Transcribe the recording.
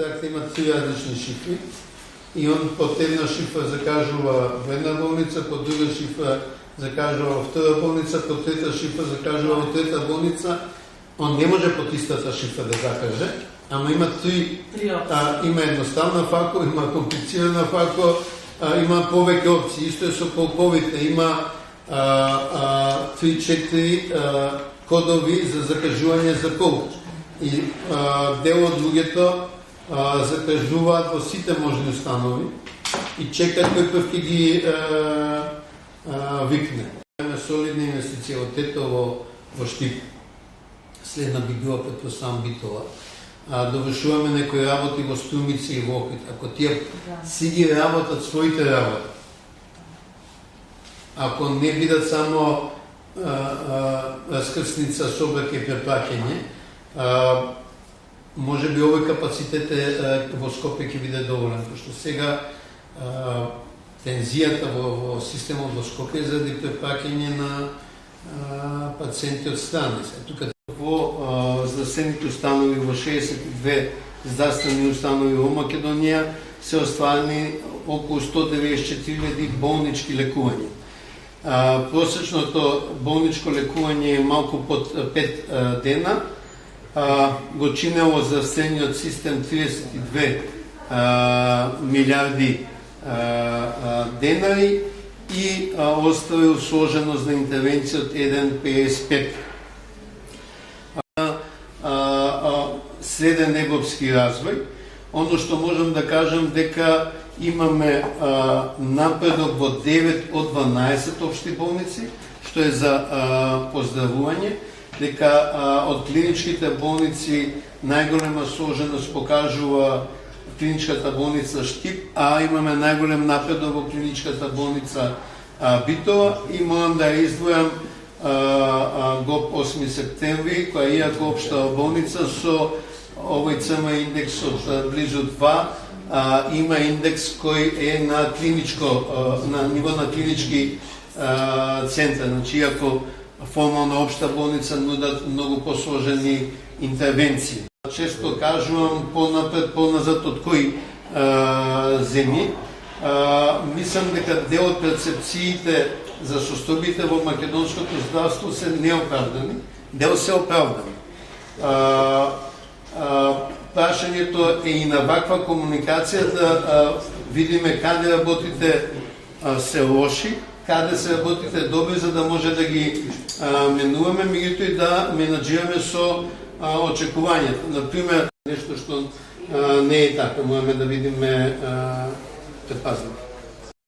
Има 3 различни шифри и он под една шифра закажува во една болница, под друга шифра закажува во втора болница, под трета шифра закажува во трета болница. Он не може под истата шифра да закаже, ама има 3 има едноставна фако, има комплицирана фако, има повеќе опции. Исто е со полковите, има 3-4 кодови за закажување за кол. И дел од луѓето закажуваат во сите можни установи и чекат кој прв ќе ги викне. Имаме солидна инвестиција од Тетово во Штип. Следна би била предпоставам Битола. Довршуваме некои работи во Струмица и во Охрид. Ако тие си ги работат своите работи, ако не бидат само раскрсница со обраке препраќање, може би овој капацитет во Скопје ќе биде доволен, пошто сега тензијата во системот во Скопје заради препраќање на пациенти од страни. Тука во здравствените установи во 62 здравствени установи во Македонија се остварени околу 194.000 болнички лекувања. Просечното болничко лекување е малку под 5 дена. Го чинело здравствениот систем 32 милиарди денари и оставил сложеност на интервенција од 1,55. Следен европски развој. Оно што можам да кажам дека имаме напредок во 9 од 12 општи болници, што е за поздравување, дека од клиничките болници најголема сложеност покажува клиничката болница Штип, а имаме најголем напредок во клиничката болница Битола и морам да издвојам ГОП 8 септември, која иако општа болница со овој ЦМ индекс од близу 2, има индекс кој е на клиничко, на ниво на клинички центар. Значи, иако формално општа болница нудат многу посложени интервенции. Често кажувам понапред, поназад од кои земји. Мислам дека дел од перцепциите за состојбите во македонското здравство се неоправдани, дел се оправдани. Прашањето е и на ваква комуникација да видиме каде работите се лоши, каде се работите добри, за да може да ги менуваме, меѓутоа и да менаџираме со очекувањето. Например, нешто што не е така, можеме да видиме предпазливо.